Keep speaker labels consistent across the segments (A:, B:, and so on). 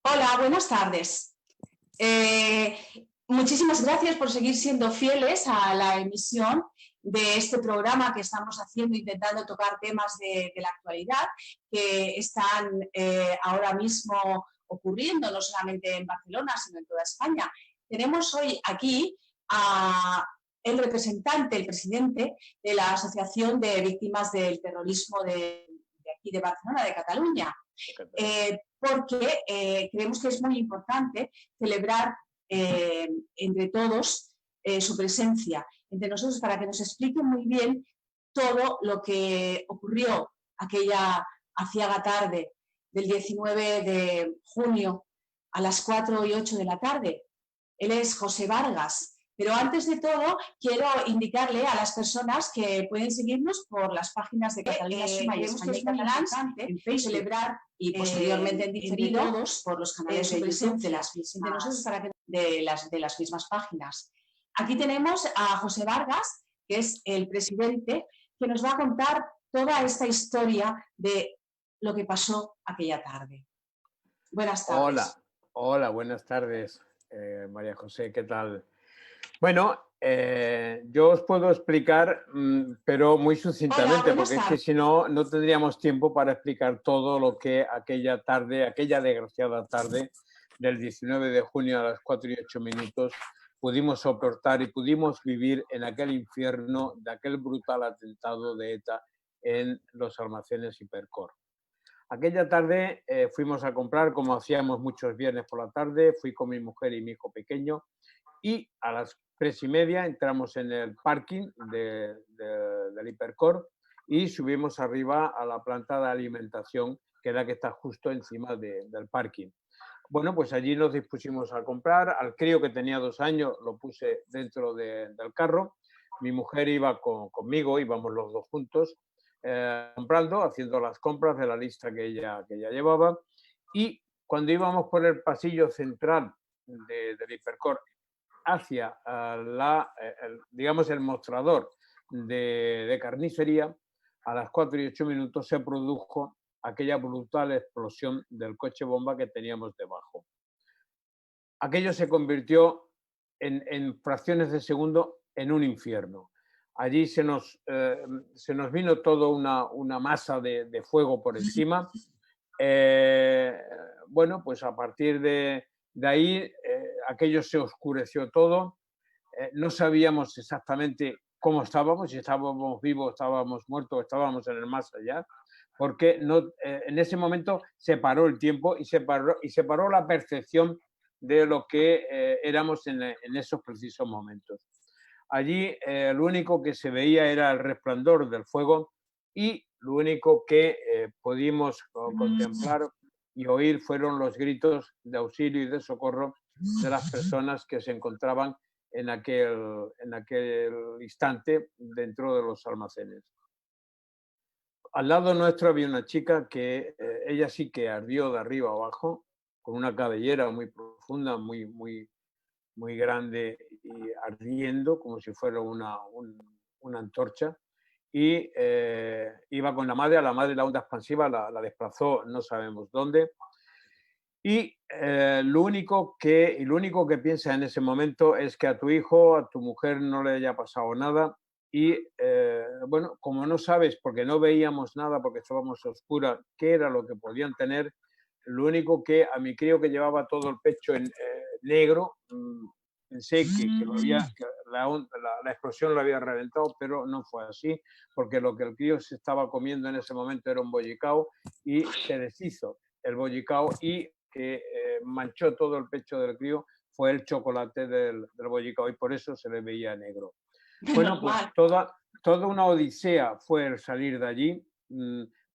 A: Hola, buenas tardes. Eh, Muchísimas gracias por seguir siendo fieles a la emisión de este programa que estamos haciendo, intentando tocar temas de la actualidad que están ahora mismo ocurriendo, no solamente en Barcelona, sino en toda España. Tenemos hoy aquí a el representante, el presidente de la Asociación de Víctimas del Terrorismo de aquí de Barcelona, de Cataluña. Porque creemos que es muy importante celebrar entre todos su presencia entre nosotros para que nos explique muy bien todo lo que ocurrió aquella aciaga tarde del 19 de junio a las 4:08 de la tarde. Él es José Vargas. Pero antes de todo, quiero indicarle a las personas que pueden seguirnos por las páginas de Cataluña Suma y España y Catalans en Facebook, celebrar y posteriormente en diferido todos por los canales de YouTube de las mismas páginas. Aquí tenemos a José Vargas, que es el presidente, que nos va a contar toda esta historia de lo que pasó aquella tarde. Buenas tardes.
B: Hola, hola, buenas tardes, María José, ¿qué tal? Bueno, yo os puedo explicar, pero muy sucintamente, porque es que si no, no tendríamos tiempo para explicar todo lo que aquella tarde, aquella desgraciada tarde del 19 de junio a las 4:08 pudimos soportar y pudimos vivir en aquel infierno de aquel brutal atentado de ETA en los almacenes Hipercor. Aquella tarde fuimos a comprar, como hacíamos muchos viernes por la tarde, fui con mi mujer y mi hijo pequeño y a las 3:30 entramos en el parking del Hipercor y subimos arriba a la planta de alimentación, que es la que está justo encima del parking. Bueno, pues allí nos dispusimos a comprar. Al crío que tenía 2 años lo puse dentro del carro. Mi mujer iba conmigo, íbamos los dos juntos, comprando, haciendo las compras de la lista que ella llevaba. Y cuando íbamos por el pasillo central del Hipercor hacia digamos, el mostrador de carnicería, a las 4:08 se produjo aquella brutal explosión del coche bomba que teníamos debajo. Aquello se convirtió en fracciones de segundo en un infierno. Allí se nos vino toda una masa de fuego por encima. Bueno, pues a partir de ahí aquello se oscureció todo. No sabíamos exactamente cómo estábamos, si estábamos vivos, estábamos muertos, estábamos en el más allá, porque no, en ese momento se paró el tiempo y se paró la percepción de lo que éramos en esos precisos momentos. Allí lo único que se veía era el resplandor del fuego y lo único que pudimos contemplar y oír fueron los gritos de auxilio y de socorro de las personas que se encontraban en aquel instante dentro de los almacenes. Al lado nuestro había una chica que ella sí que ardió de arriba abajo, con una cabellera muy profunda, muy grande y ardiendo como si fuera una antorcha. Y iba con la madre, a la madre la onda expansiva la desplazó no sabemos dónde. Y lo único que piensa en ese momento es que a tu hijo, a tu mujer no le haya pasado nada. Y bueno, como no sabes, porque no veíamos nada, porque estábamos a oscuras, qué era lo que podían tener, lo único que a mi crío que llevaba todo el pecho en negro, pensé que la explosión lo había reventado, pero no fue así, porque lo que el crío se estaba comiendo en ese momento era un bollicao y se deshizo el bollicao y que manchó todo el pecho del crío fue el chocolate del bollicao y por eso se le veía negro. Bueno, pues toda una odisea fue el salir de allí,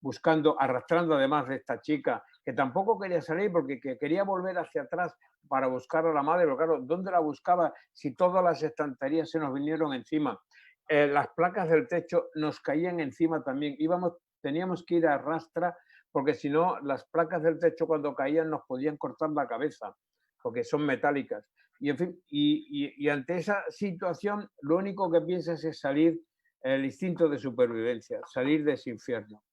B: buscando, arrastrando además de esta chica, que tampoco quería salir porque quería volver hacia atrás para buscar a la madre, pero claro, ¿dónde la buscaba si todas las estanterías se nos vinieron encima? Las placas del techo nos caían encima también, teníamos que ir a rastra porque si no, las placas del techo cuando caían nos podían cortar la cabeza, porque son metálicas. Y, en fin, y ante esa situación, lo único que piensas es salir, el instinto de supervivencia, salir de ese infierno.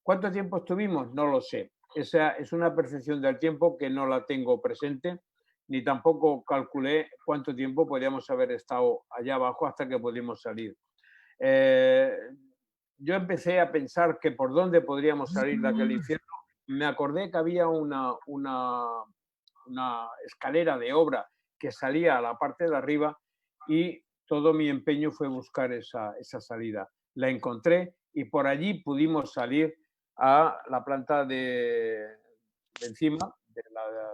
B: ¿Cuánto tiempo estuvimos? No lo sé. esa es una percepción del tiempo que no la tengo presente, ni tampoco calculé cuánto tiempo podíamos haber estado allá abajo hasta que pudimos salir. Yo empecé a pensar que por dónde podríamos salir de aquel infierno. Me acordé que había una escalera de obra que salía a la parte de arriba y todo mi empeño fue buscar esa salida. La encontré y por allí pudimos salir a la planta de encima,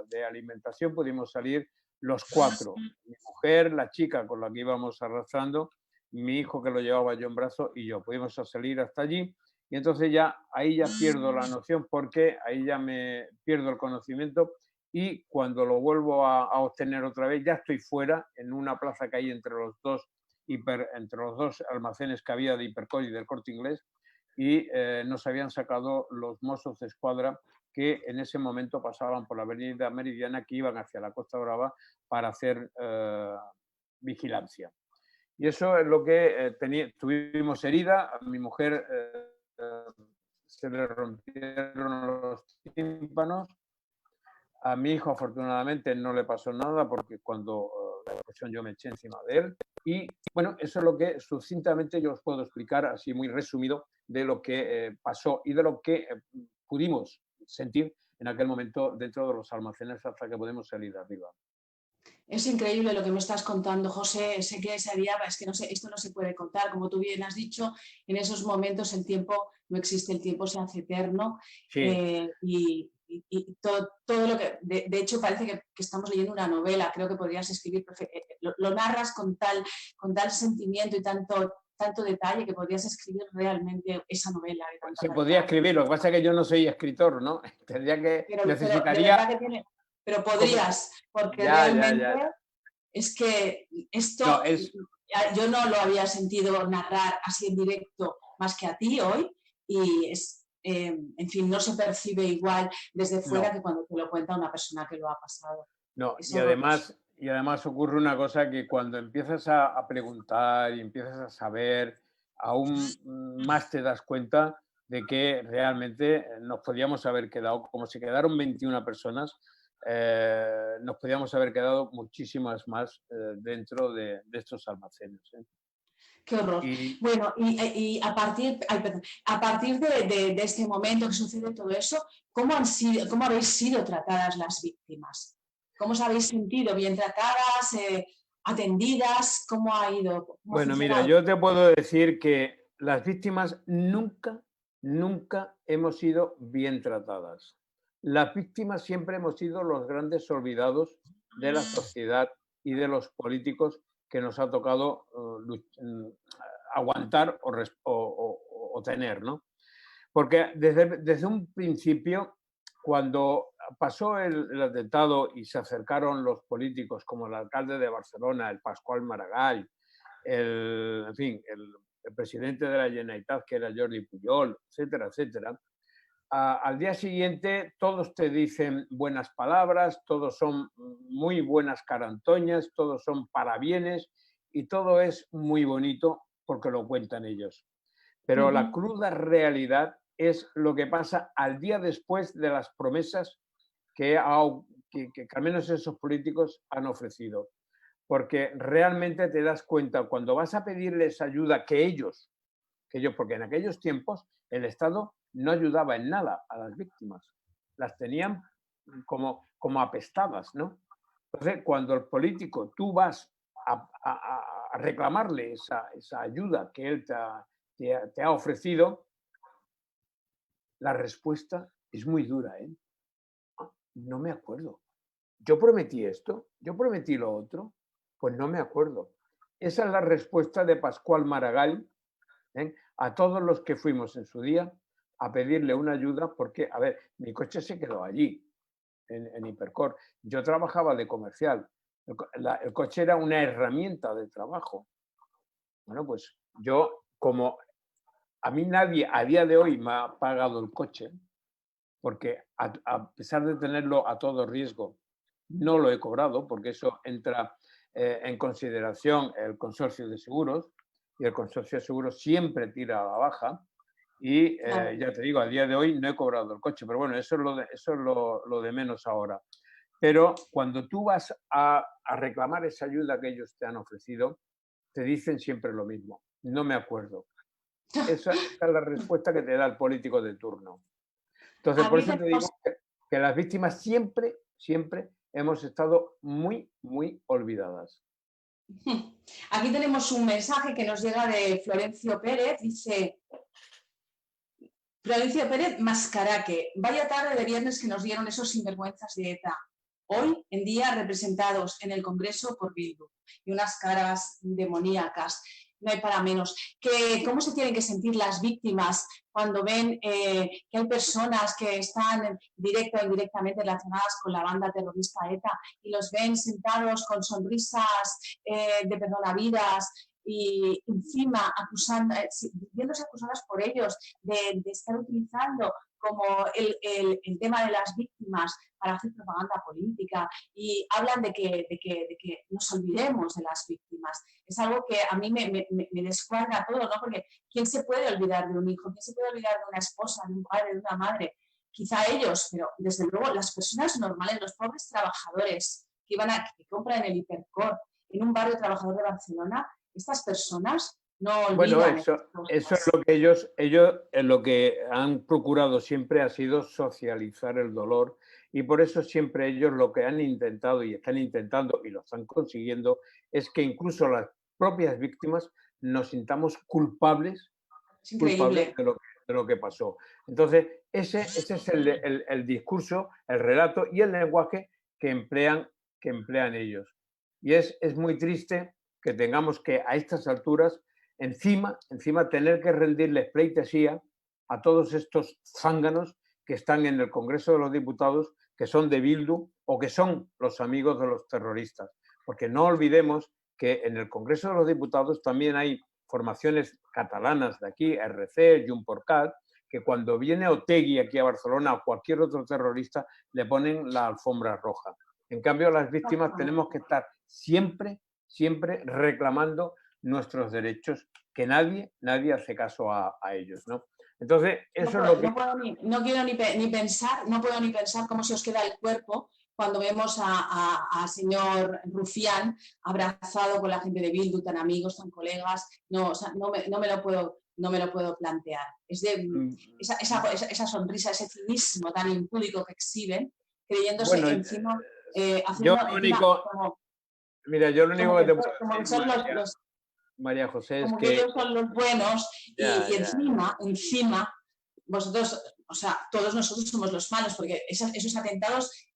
B: de alimentación, pudimos salir los 4. Mi mujer, la chica con la que íbamos arrastrando, mi hijo que lo llevaba yo en brazo y yo. Pudimos salir hasta allí y entonces ahí ya pierdo la noción porque ahí ya me pierdo el conocimiento y cuando lo vuelvo a obtener otra vez ya estoy fuera en una plaza que hay entre los dos almacenes que había de Hipercor y del Corte Inglés y nos habían sacado los Mossos de Escuadra que en ese momento pasaban por la avenida Meridiana que iban hacia la Costa Brava para hacer vigilancia. Y eso es lo que tuvimos herida, a mi mujer se le rompieron los tímpanos, a mi hijo afortunadamente no le pasó nada porque cuando la explosión yo me eché encima de él y bueno, eso es lo que sucintamente yo os puedo explicar así muy resumido de lo que pasó y de lo que pudimos sentir en aquel momento dentro de los almacenes hasta que podemos salir de arriba.
A: Es increíble lo que me estás contando, José. Sé que ese día, es que no sé, esto no se puede contar. Como tú bien has dicho, en esos momentos el tiempo no existe, el tiempo se hace eterno.
B: Sí.
A: Y todo lo que, de hecho, parece que estamos leyendo una novela. Creo que podrías escribir, lo narras con tal sentimiento y tanto detalle que podrías escribir realmente esa novela.
B: Se podría escribir, lo que pasa es que yo no soy escritor, ¿no? Tendría que, necesitaría...
A: Pero podrías, porque realmente es que esto
B: no,
A: yo no lo había sentido narrar así en directo más que a ti hoy y en fin, no se percibe igual desde fuera que cuando te lo cuenta una persona que lo ha pasado.
B: No, y además ocurre una cosa que cuando empiezas a preguntar y empiezas a saber, aún más te das cuenta de que realmente nos podíamos haber quedado, como se quedaron 21 personas, nos podíamos haber quedado muchísimas más dentro de estos almacenes.
A: Qué horror. Bueno, y a partir de este momento que sucede todo eso, ¿cómo habéis sido tratadas las víctimas? ¿Cómo os habéis sentido? ¿Bien tratadas? ¿Atendidas? ¿Cómo ha ido?
B: Bueno, mira, yo te puedo decir que las víctimas nunca hemos sido bien tratadas. Las víctimas siempre hemos sido los grandes olvidados de la sociedad y de los políticos que nos ha tocado aguantar o tener, ¿no? Porque desde un principio, cuando pasó el atentado y se acercaron los políticos como el alcalde de Barcelona, el Pasqual Maragall, en fin, el presidente de la Generalitat, que era Jordi Pujol, etcétera, etcétera, al día siguiente todos te dicen buenas palabras, todos son muy buenas carantoñas, todos son parabienes y todo es muy bonito porque lo cuentan ellos. Pero la cruda realidad es lo que pasa al día después de las promesas que al menos esos políticos han ofrecido. Porque realmente te das cuenta cuando vas a pedirles ayuda que ellos, porque en aquellos tiempos el Estado no ayudaba en nada a las víctimas, las tenían como apestadas, ¿no? Entonces, cuando el político tú vas a reclamarle esa ayuda que él te ha ofrecido, la respuesta es muy dura, ¿eh? No me acuerdo. Yo prometí esto, yo prometí lo otro, pues no me acuerdo. Esa es la respuesta de Pasqual Maragall a todos los que fuimos en su día a pedirle una ayuda porque, a ver, mi coche se quedó allí, en Hipercor. Yo trabajaba de comercial. El coche era una herramienta de trabajo. Bueno, pues yo, como a mí nadie a día de hoy me ha pagado el coche, porque a pesar de tenerlo a todo riesgo, no lo he cobrado, porque eso entra en consideración el consorcio de seguros, y el consorcio de seguros siempre tira a la baja, y
A: claro.
B: ya te digo, a día de hoy no he cobrado el coche, pero bueno, eso es lo de menos ahora. Pero cuando tú vas a reclamar esa ayuda que ellos te han ofrecido, te dicen siempre lo mismo. No me acuerdo. Esa es la respuesta que te da el político de turno. Entonces, por
A: Aquí
B: eso te
A: tenemos,
B: digo que las víctimas siempre, siempre hemos estado muy, muy olvidadas.
A: aquí tenemos un mensaje que nos llega de Florencio Pérez. Dice, Florencio Pérez Mascaraque, vaya tarde de viernes que nos dieron esos sinvergüenzas de ETA. Hoy en día representados en el Congreso por Bildu y unas caras demoníacas. No hay para menos. ¿Cómo se tienen que sentir las víctimas cuando ven que hay personas que están directa o indirectamente relacionadas con la banda terrorista ETA y los ven sentados con sonrisas de perdonavidas y encima viéndose acusadas por ellos de estar utilizando como el tema de las víctimas para hacer propaganda política y hablan de que nos olvidemos de las víctimas? Es algo que a mí me descuadra todo, ¿no? Porque ¿quién se puede olvidar de un hijo? ¿Quién se puede olvidar de una esposa, de un padre, de una madre? Quizá ellos, pero desde luego las personas normales, los pobres trabajadores que compran en el Hipercor, en un barrio trabajador de Barcelona, estas personas no
B: Bueno,
A: olvidan
B: eso
A: estas
B: es
A: cosas.
B: lo que ellos lo que han procurado siempre ha sido socializar el dolor, y por eso siempre ellos lo que han intentado y están intentando y lo están consiguiendo es que incluso las propias víctimas nos sintamos culpables,
A: Es
B: culpables
A: increíble.
B: de lo que pasó. Entonces, ese es el discurso, el relato y el lenguaje que emplean ellos. Y es muy triste que tengamos que a estas alturas encima tener que rendirles pleitesía a todos estos zánganos que están en el Congreso de los Diputados, que son de Bildu o que son los amigos de los terroristas. Porque no olvidemos que en el Congreso de los Diputados también hay formaciones catalanas de aquí, RC, Junts.cat, que cuando viene Otegi aquí a Barcelona o cualquier otro terrorista le ponen la alfombra roja. En cambio, las víctimas tenemos que estar siempre, siempre reclamando nuestros derechos, que nadie hace caso a ellos, ¿no? Entonces, eso es lo que...
A: No quiero ni pensar, no puedo ni pensar cómo se os queda el cuerpo cuando vemos a señor Rufián abrazado con la gente de Bildu, tan amigos, tan colegas. No, o sea, no me lo puedo plantear. Es de esa sonrisa, ese cinismo tan impúdico que exhiben, creyéndose
B: Bueno,
A: encima,
B: yo
A: haciendo
B: lo
A: encima
B: único, mira, yo lo único que te puedo
A: como que
B: decir,
A: son
B: María José, es
A: como que
B: que
A: ellos son los buenos
B: ya,
A: y
B: ya,
A: encima, vosotros, o sea, todos nosotros somos los malos, porque esos atentados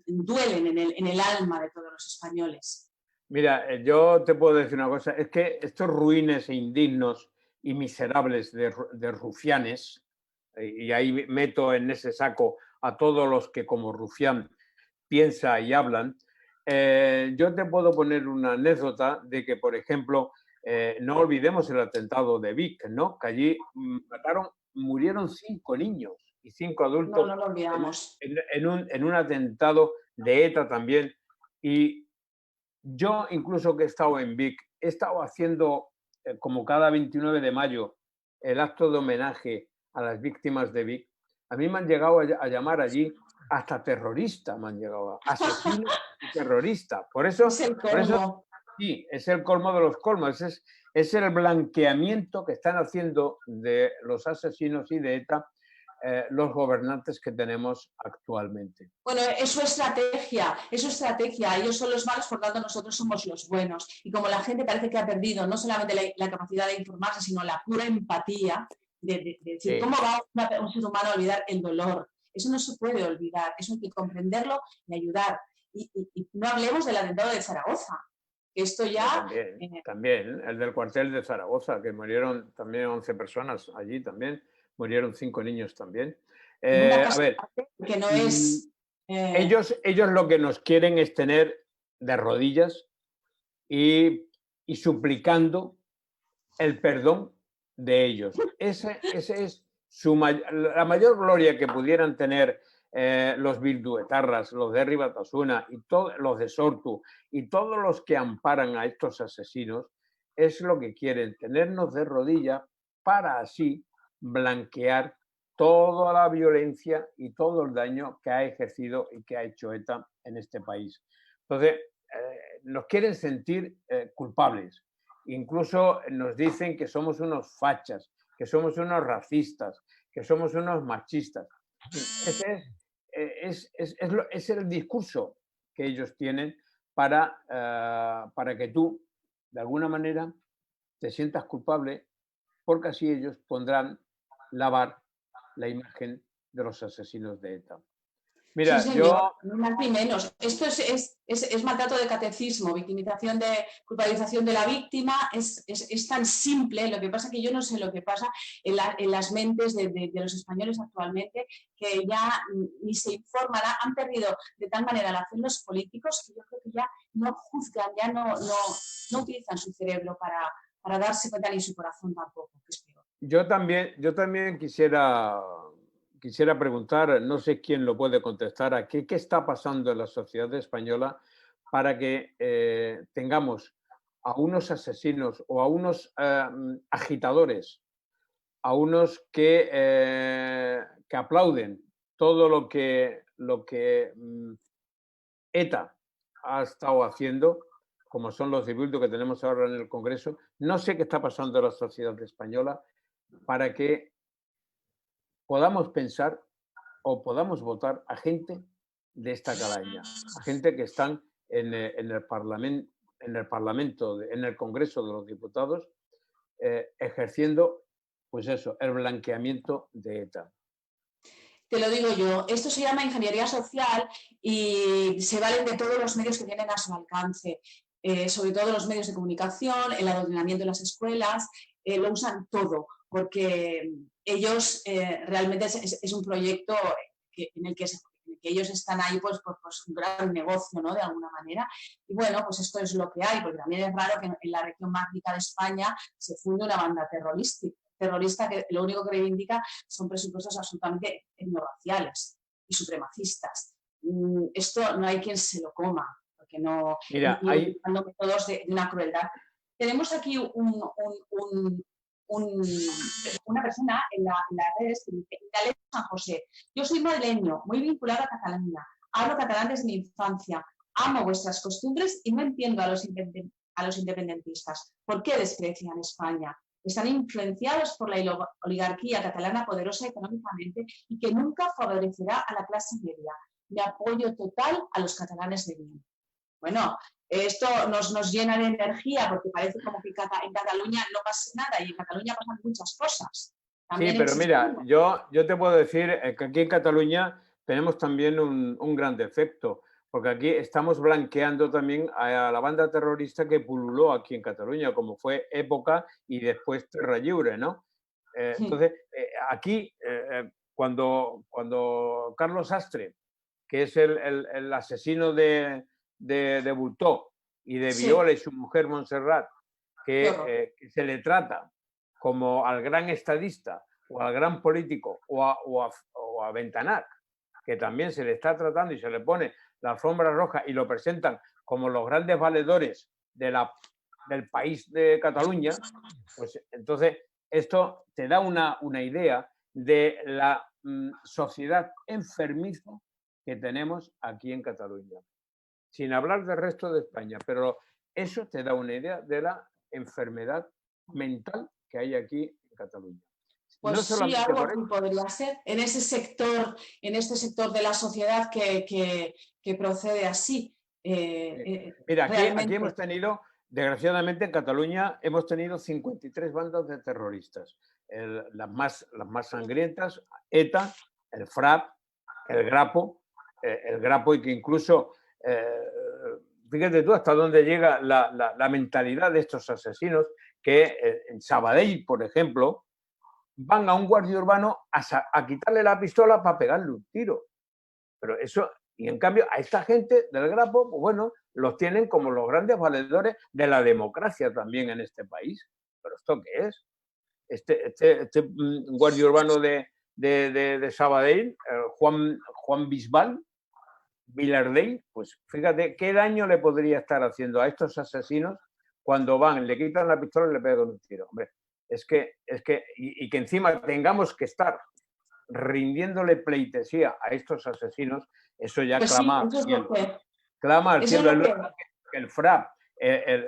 A: duelen en el alma de todos los españoles.
B: mira, yo te puedo decir una cosa, es que estos ruines e indignos y miserables de rufianes, y ahí meto en ese saco a todos los que como rufián piensa y hablan, yo te puedo poner una anécdota de que, por ejemplo, no olvidemos el atentado de Vic, ¿no? Que allí murieron 5 niños y 5
A: No,
B: adultos
A: no lo olvidamos.
B: en un atentado de ETA también. Y yo, incluso que he estado en Vic, he estado haciendo, como cada 29 de mayo, el acto de homenaje a las víctimas de Vic. A mí me han llegado a llamar allí hasta terrorista, me han llegado, asesino y terrorista.
A: Es el
B: Por eso
A: colmo.
B: sí, es el colmo de los colmos, es el blanqueamiento que están haciendo de los asesinos y de ETA los gobernantes que tenemos actualmente.
A: Bueno, es su estrategia, es su estrategia. Ellos son los malos, por tanto nosotros somos los buenos. Y como la gente parece que ha perdido no solamente la capacidad de informarse, sino la pura empatía de decir,
B: Sí.
A: ¿cómo va un ser humano a olvidar el dolor? Eso no se puede olvidar, eso hay que comprenderlo y ayudar. Y no hablemos del atentado de Zaragoza, que esto ya...
B: También, el del cuartel de Zaragoza, que murieron también 11 personas allí también, murieron 5 niños también. A ver,
A: que no es...
B: ellos lo que nos quieren es tener de rodillas y suplicando el perdón de ellos. Ese es la mayor gloria que pudieran tener los bilduetarras, los de Herri Batasuna y los de Sortu y todos los que amparan a estos asesinos, es lo que quieren, tenernos de rodillas para así blanquear toda la violencia y todo el daño que ha ejercido y que ha hecho ETA en este país. Entonces, nos quieren sentir culpables. Incluso nos dicen que somos unos fachas, que somos unos racistas, que somos unos machistas. Ese es el discurso que ellos tienen para que tú, de alguna manera, te sientas culpable, porque así ellos podrán lavar la imagen de los asesinos de ETA.
A: Sí,
B: Mira,
A: señor, ni más ni menos. Esto es maltrato de catecismo, victimización, culpabilización de la víctima, es tan simple. Lo que pasa es que yo no sé lo que pasa en las mentes de los españoles actualmente, que ya ni se informan, han perdido de tal manera la fe en los políticos que yo creo que ya no juzgan, ya no utilizan su cerebro para darse cuenta, ni su corazón tampoco, que es peor.
B: Yo también quisiera preguntar, no sé quién lo puede contestar, qué está pasando en la sociedad española para que tengamos a unos asesinos o a unos agitadores, a unos que aplauden todo lo que ETA ha estado haciendo, como son los indultos que tenemos ahora en el Congreso. No sé qué está pasando en la sociedad española para que podamos pensar o podamos votar a gente de esta calaña, a gente que están en el Parlamento, en el Congreso de los Diputados, ejerciendo, pues eso, el blanqueamiento de ETA.
A: Te lo digo yo, esto se llama ingeniería social y se valen de todos los medios que tienen a su alcance, sobre todo los medios de comunicación, el adoctrinamiento en las escuelas, lo usan todo, porque ellos realmente es un proyecto en el que ellos están ahí pues un gran negocio, ¿no? De alguna manera. Y bueno, pues esto es lo que hay, porque también es raro que en la región más rica de España se funde una banda terrorista que lo único que reivindica son presupuestos absolutamente etnorraciales y supremacistas. Esto no hay quien se lo coma, porque no...
B: Mira,
A: y utilizando métodos de una crueldad. Tenemos aquí una persona en las redes que dice: San José, yo soy madrileño, muy vinculado a Cataluña, hablo catalán desde mi infancia, amo vuestras costumbres y no entiendo a los independentistas. ¿Por qué desprecian España? Están influenciados por la oligarquía catalana poderosa económicamente y que nunca favorecerá a la clase media. De apoyo total a los catalanes de bien. Bueno, esto nos llena de energía porque parece como que en Cataluña no pasa nada y en Cataluña pasan muchas cosas.
B: También sí, pero mira, yo te puedo decir que aquí en Cataluña tenemos también un gran defecto, porque aquí estamos blanqueando también a la banda terrorista que pululó aquí en Cataluña, como fue Época y después Terra Lliure, ¿no? Entonces, aquí, cuando Carlos Sastre, que es el asesino de Bultó y de Viola y su mujer Montserrat, que se le trata como al gran estadista o al gran político o a Bentanach, que también se le está tratando y se le pone la alfombra roja y lo presentan como los grandes valedores del país de Cataluña, pues entonces esto te da una idea de la sociedad enfermiza que tenemos aquí en Cataluña. Sin hablar del resto de España, pero eso te da una idea de la enfermedad mental que hay aquí en Cataluña.
A: Pues no sí, algo así podría ser. En este sector de la sociedad que procede así.
B: Mira, aquí hemos tenido, desgraciadamente en Cataluña, hemos tenido 53 bandas de terroristas. Las más sangrientas, ETA, el FRAP, el Grapo y que incluso... fíjate tú hasta dónde llega la mentalidad de estos asesinos que en Sabadell, por ejemplo, van a un guardia urbano a quitarle la pistola para pegarle un tiro. Pero eso, y en cambio a esta gente del Grapo, pues bueno, los tienen como los grandes valedores de la democracia también en este país. ¿Pero esto qué es? Este guardia urbano de Sabadell, Juan Bisbal, Vilardell, pues fíjate qué daño le podría estar haciendo a estos asesinos cuando van, le quitan la pistola y le pegan un tiro. Hombre, y que encima tengamos que estar rindiéndole pleitesía a estos asesinos, eso ya
A: Pues sí,
B: clama al
A: eso es
B: cielo.
A: lo que...
B: Clama al
A: Eso es
B: cielo.
A: lo que...
B: El FRAP,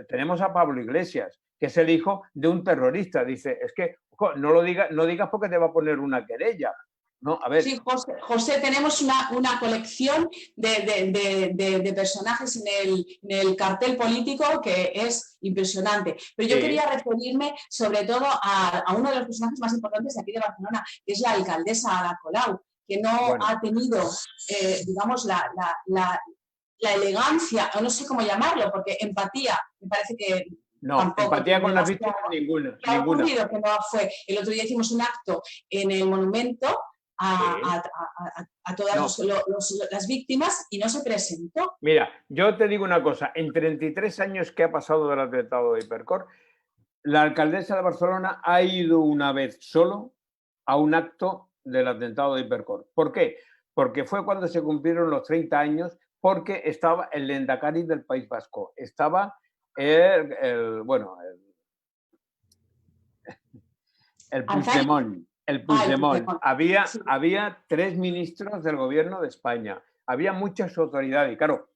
B: tenemos a Pablo Iglesias, que es el hijo de un terrorista. Dice, es que no digas porque te va a poner una querella. No, a ver.
A: Sí, José, tenemos una colección de personajes en el cartel político que es impresionante. Pero yo quería referirme sobre todo a uno de los personajes más importantes de aquí de Barcelona, que es la alcaldesa Ada Colau, que no ha tenido, digamos, la elegancia, o no sé cómo llamarlo, porque empatía, me parece que
B: no,
A: tampoco.
B: Empatía con las víctimas ninguna.
A: ¿Qué ha ocurrido? Que no fue. El otro día hicimos un acto en el monumento a todas las víctimas y no se presentó.
B: Mira, yo te digo una cosa, en 33 años que ha pasado del atentado de Hipercor, la alcaldesa de Barcelona ha ido una vez solo a un acto del atentado de Hipercor. ¿Por qué? Porque fue cuando se cumplieron los 30 años, porque estaba el Lehendakari del País Vasco, estaba el Puigdemont. El Puigdemont. Había 3 ministros del gobierno de España. Había muchas autoridades. Y claro,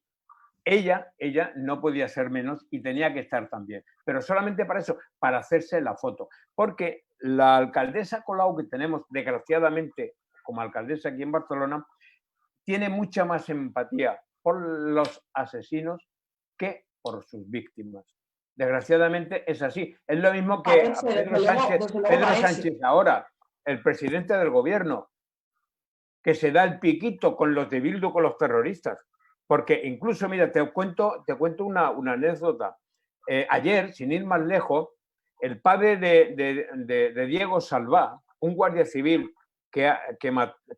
B: ella no podía ser menos y tenía que estar también. Pero solamente para eso, para hacerse la foto. Porque la alcaldesa Colau que tenemos, desgraciadamente, como alcaldesa aquí en Barcelona, tiene mucha más empatía por los asesinos que por sus víctimas. Desgraciadamente es así. Es lo mismo que Pedro Sánchez ahora, el presidente del gobierno, que se da el piquito con los de Bildu, con los terroristas. Porque incluso, mira, te cuento una anécdota. Ayer, sin ir más lejos, el padre de Diego Salvá, un guardia civil que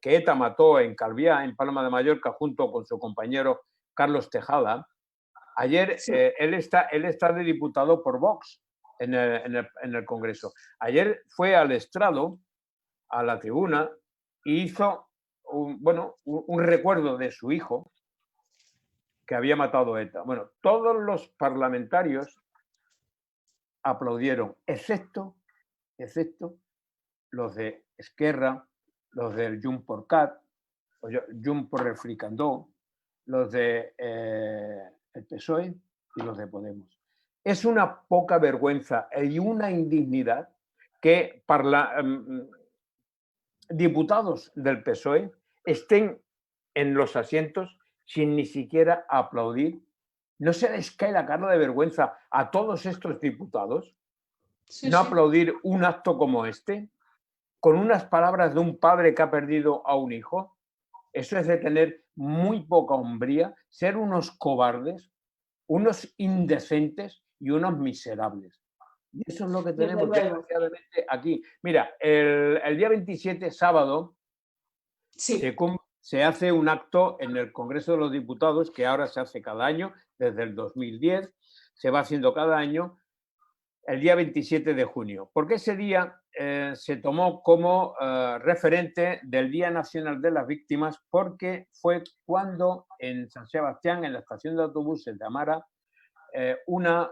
B: ETA mató en Calviá, en Palma de Mallorca, junto con su compañero Carlos Tejada, ayer él está de diputado por Vox en el Congreso. Ayer fue al estrado, a la tribuna, y hizo un recuerdo de su hijo que había matado a ETA. Bueno, todos los parlamentarios aplaudieron, excepto los de Esquerra, los del Junts per Cat, Junts per el Fricandó, los de el PSOE y los de Podemos. Es una poca vergüenza y una indignidad que diputados del PSOE estén en los asientos sin ni siquiera aplaudir. ¿No se les cae la cara de vergüenza a todos estos diputados? No aplaudir un acto como este, con unas palabras de un padre que ha perdido a un hijo. Eso es de tener muy poca hombría, ser unos cobardes, unos indecentes y unos miserables. Y eso es lo que tenemos desgraciadamente aquí. Mira, el día 27, sábado, se hace un acto en el Congreso de los Diputados, que ahora se hace cada año, desde el 2010, se va haciendo cada año, el día 27 de junio. Porque ese día se tomó como referente del Día Nacional de las Víctimas, porque fue cuando en San Sebastián, en la estación de autobuses de Amara, una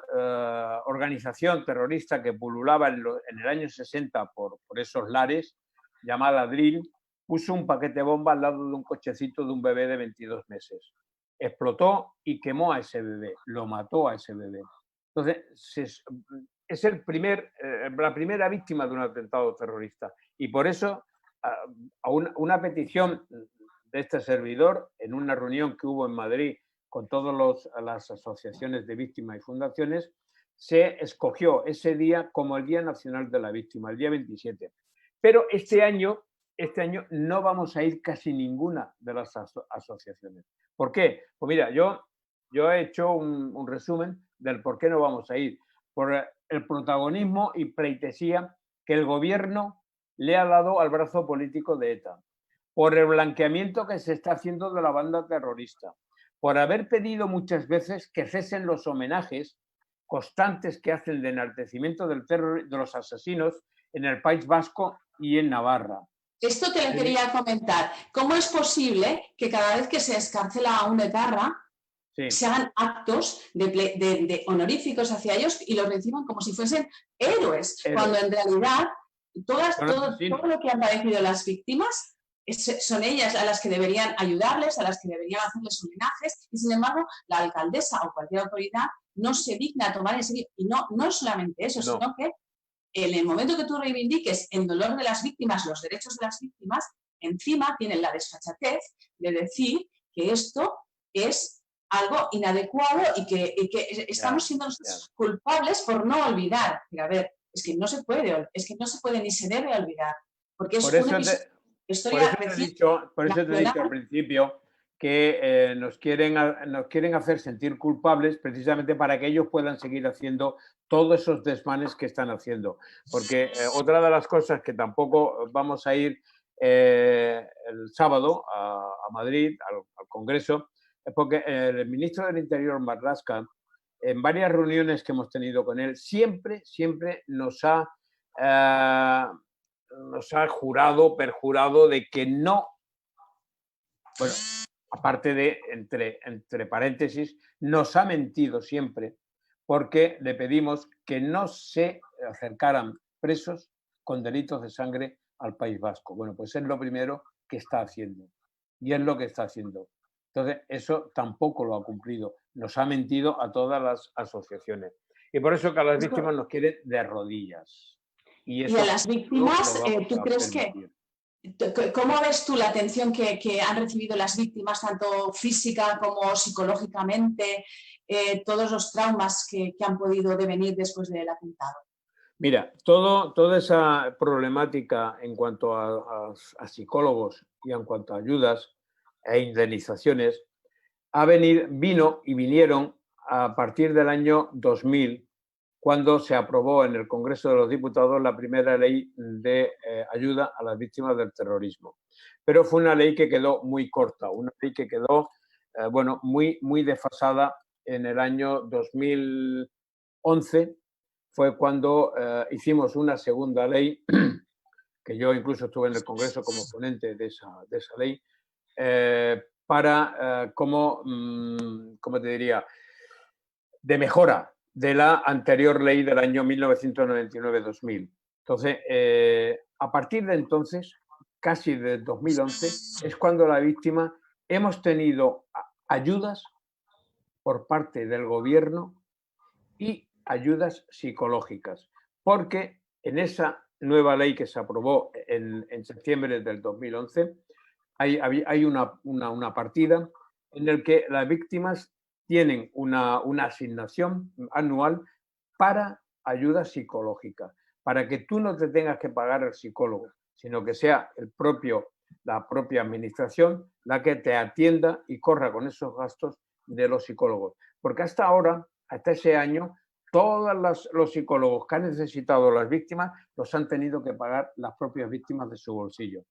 B: organización terrorista que pululaba en el año 60 por esos lares, llamada Drill, puso un paquete bomba al lado de un cochecito de un bebé de 22 meses. Explotó y quemó a ese bebé, lo mató a ese bebé. Entonces, es la primera víctima de un atentado terrorista. Y por eso, a una petición de este servidor, en una reunión que hubo en Madrid con todas las asociaciones de víctimas y fundaciones, se escogió ese día como el Día Nacional de la Víctima, el día 27. Pero este año no vamos a ir casi ninguna de las asociaciones. ¿Por qué? Pues mira, yo he hecho un resumen del por qué no vamos a ir. Por el protagonismo y pleitesía que el gobierno le ha dado al brazo político de ETA. Por el blanqueamiento que se está haciendo de la banda terrorista. Por haber pedido muchas veces que cesen los homenajes constantes que hacen de enaltecimiento del terror de los asesinos en el País Vasco y en Navarra.
A: Esto te lo quería comentar. ¿Cómo es posible que cada vez que se escarcela a un etarra,
B: Sí.
A: se hagan actos de honoríficos hacia ellos y los reciban como si fuesen héroes. Cuando en realidad todo lo que han padecido las víctimas son ellas a las que deberían ayudarles, a las que deberían hacerles homenajes, y sin embargo la alcaldesa o cualquier autoridad no se digna a tomar en serio. Y no es solamente eso, sino que en el momento que tú reivindiques el dolor de las víctimas, los derechos de las víctimas, encima tienen la desfachatez de decir que esto es algo inadecuado y que estamos siendo nosotros culpables por no olvidar. Pero a ver, es que no se puede ni se debe olvidar, porque es una historia reciente.
B: Por eso te he dicho al principio que nos quieren hacer sentir culpables precisamente para que ellos puedan seguir haciendo todos esos desmanes que están haciendo. Porque otra de las cosas que tampoco vamos a ir el sábado a Madrid, al Congreso, es porque el ministro del Interior, Marlaska, en varias reuniones que hemos tenido con él, siempre nos ha perjurado de que no, bueno, aparte de, entre paréntesis, nos ha mentido siempre, porque le pedimos que no se acercaran presos con delitos de sangre al País Vasco. Bueno, pues es lo primero que está haciendo, y es lo que está haciendo. Entonces, eso tampoco lo ha cumplido. Nos ha mentido a todas las asociaciones. Y por eso que a las víctimas nos quiere de rodillas.
A: Y a las víctimas, ¿tú crees que... ¿Cómo ves tú la atención que han recibido las víctimas, tanto física como psicológicamente, todos los traumas que han podido devenir después del atentado?
B: Mira, toda esa problemática en cuanto a psicólogos y en cuanto a ayudas e indemnizaciones vinieron a partir del año 2000, cuando se aprobó en el Congreso de los Diputados la primera ley de ayuda a las víctimas del terrorismo. Pero fue una ley que quedó muy corta, una ley que quedó muy desfasada. En el año 2011 fue cuando hicimos una segunda ley, que yo incluso estuve en el Congreso como ponente de esa ley, para, ¿cómo te diría?, de mejora de la anterior ley del año 1999-2000. Entonces, a partir de entonces, casi de 2011, es cuando la víctima hemos tenido ayudas por parte del gobierno y ayudas psicológicas, porque en esa nueva ley que se aprobó en septiembre del 2011 hay una partida en la que las víctimas tienen una asignación anual para ayuda psicológica, para que tú no te tengas que pagar el psicólogo, sino que sea la propia administración la que te atienda y corra con esos gastos de los psicólogos. Porque hasta ahora, hasta ese año, todos los psicólogos que han necesitado las víctimas los han tenido que pagar las propias víctimas de su bolsillo.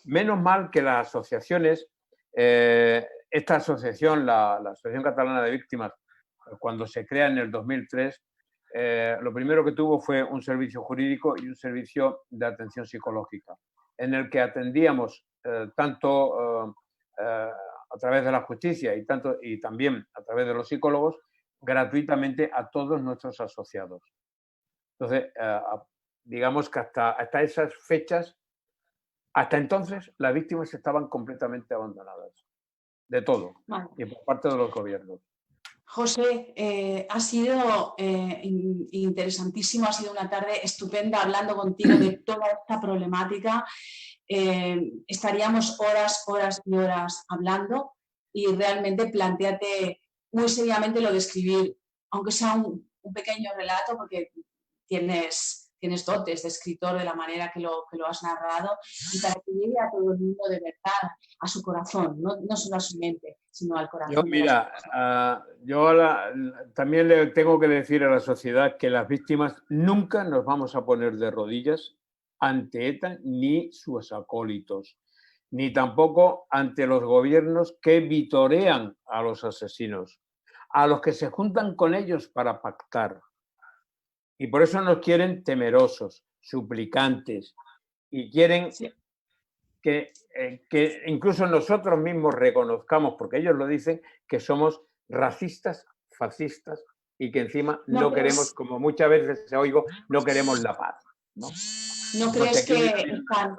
B: Menos mal que las asociaciones, esta asociación, la Asociación Catalana de Víctimas, cuando se crea en el 2003, lo primero que tuvo fue un servicio jurídico y un servicio de atención psicológica, en el que atendíamos tanto a través de la justicia y también a través de los psicólogos, gratuitamente a todos nuestros asociados. Entonces, digamos que hasta esas fechas, hasta entonces, las víctimas estaban completamente abandonadas, de todo, y por parte de los gobiernos.
A: José, ha sido interesantísimo, ha sido una tarde estupenda hablando contigo de toda esta problemática. Estaríamos horas y horas hablando, y realmente plantéate muy seriamente lo de escribir, aunque sea un pequeño relato, porque tienes dotes de escritor de la manera que lo has narrado, y para que llegue a todo el mundo de verdad, a su corazón, no solo a su mente, sino al corazón.
B: Yo también le tengo que decir a la sociedad que las víctimas nunca nos vamos a poner de rodillas ante ETA ni sus acólitos, ni tampoco ante los gobiernos que vitorean a los asesinos, a los que se juntan con ellos para pactar. Y por eso nos quieren temerosos, suplicantes, y quieren que incluso nosotros mismos reconozcamos, porque ellos lo dicen, que somos racistas, fascistas y que encima no queremos, como muchas veces oigo, no queremos la paz, ¿no?
A: ¿No crees que
B: están,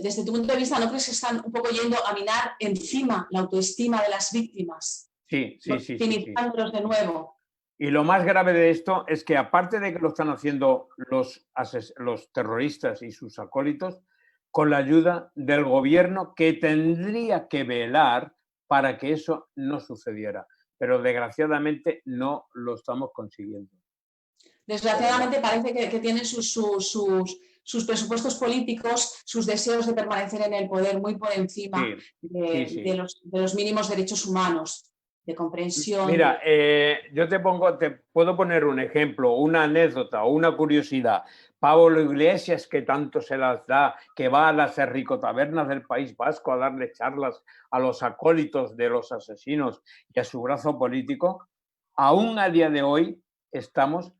A: desde tu punto de vista, no crees que están un poco yendo a minar encima la autoestima de las víctimas?
B: Sí.
A: Victimizándolos de nuevo.
B: Y lo más grave de esto es que, aparte de que lo están haciendo los terroristas y sus acólitos, con la ayuda del gobierno, que tendría que velar para que eso no sucediera. Pero desgraciadamente no lo estamos consiguiendo.
A: Desgraciadamente parece que tienen sus presupuestos políticos, sus deseos de permanecer en el poder muy por encima de los mínimos derechos humanos, de comprensión.
B: Mira, yo te puedo poner un ejemplo, una anécdota o una curiosidad. Pablo Iglesias, que tanto se las da, que va a las ricotavernas del País Vasco a darle charlas a los acólitos de los asesinos y a su brazo político, aún a día de hoy estamos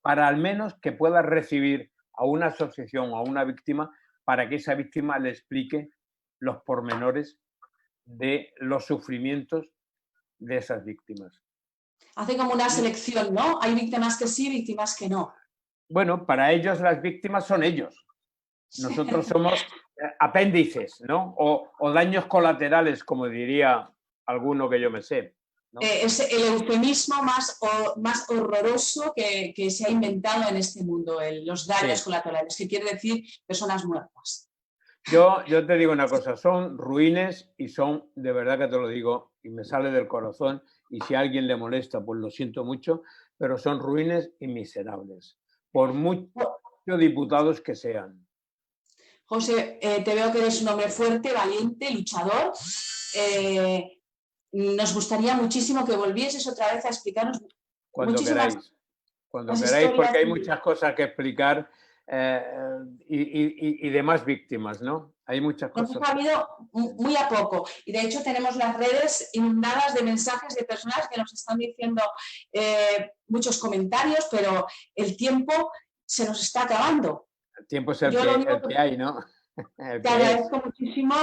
B: para al menos que pueda recibir a una asociación o a una víctima para que esa víctima le explique los pormenores de los sufrimientos de esas víctimas.
A: Hace como una selección, ¿no? Hay víctimas que sí, víctimas que no.
B: Bueno, para ellos las víctimas son ellos. Nosotros somos apéndices, ¿no? O daños colaterales, como diría alguno que yo me sé, ¿no?
A: Es el eufemismo más horroroso que se ha inventado en este mundo, los daños colaterales, que quiere decir personas muertas.
B: Yo te digo una cosa, son ruines y son, de verdad que te lo digo, y me sale del corazón, y si a alguien le molesta, pues lo siento mucho, pero son ruines y miserables, por muchos diputados que sean.
A: José, te veo que eres un hombre fuerte, valiente, luchador. Nos gustaría muchísimo que volvieses otra vez a explicarnos
B: cuando queráis, porque hay muchas cosas que explicar y de más víctimas, ¿no? Hay muchas cosas.
A: Nos ha habido muy a poco y de hecho tenemos las redes inundadas de mensajes de personas que nos están diciendo muchos comentarios, pero el tiempo se nos está acabando.
B: El tiempo es el que hay, ¿no?
A: Te agradezco muchísimo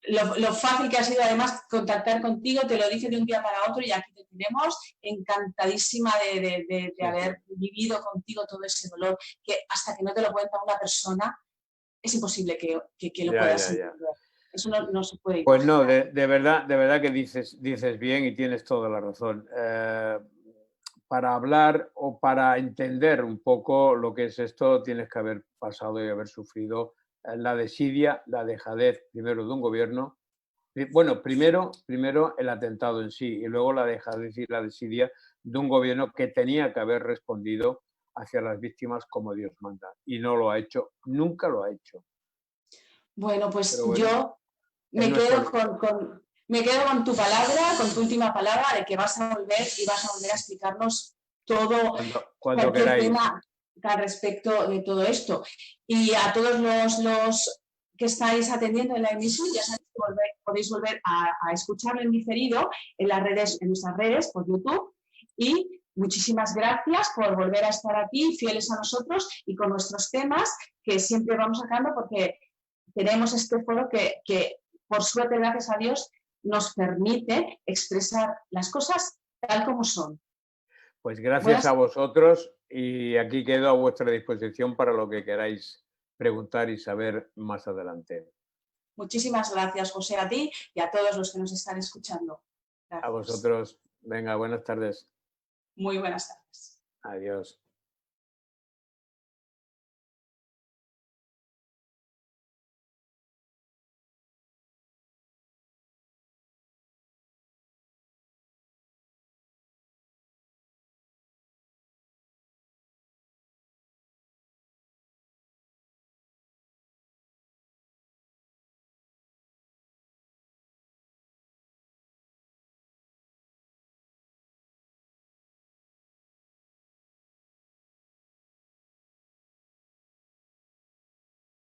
A: lo fácil que ha sido además contactar contigo, te lo dije de un día para otro y aquí te tenemos, encantadísima de haber vivido contigo todo ese dolor, que hasta que no te lo cuenta una persona es imposible que lo puedas entender. Eso no se puede.
B: Pues no, de verdad que dices bien y tienes toda la razón. Para hablar o para entender un poco lo que es esto, tienes que haber pasado y haber sufrido la desidia, la dejadez, primero de un gobierno, bueno, primero el atentado en sí y luego la dejadez y la desidia de un gobierno que tenía que haber respondido hacia las víctimas como Dios manda y no lo ha hecho, nunca lo ha hecho.
A: Bueno, pues yo me quedo con tu palabra, con tu última palabra de que vas a volver y vas a volver a explicarnos todo
B: cuando queráis.
A: Tema al respecto de todo esto. Y a todos los que estáis atendiendo en la emisión, ya sabéis que podéis volver a escucharlo en diferido en nuestras redes, por YouTube. Y muchísimas gracias por volver a estar aquí, fieles a nosotros y con nuestros temas que siempre vamos sacando porque tenemos este foro que por suerte, gracias a Dios, nos permite expresar las cosas tal como son.
B: Pues gracias a vosotros y aquí quedo a vuestra disposición para lo que queráis preguntar y saber más adelante.
A: Muchísimas gracias, José, a ti y a todos los que nos están escuchando. Gracias.
B: A vosotros. Venga, buenas tardes.
A: Muy buenas tardes.
B: Adiós.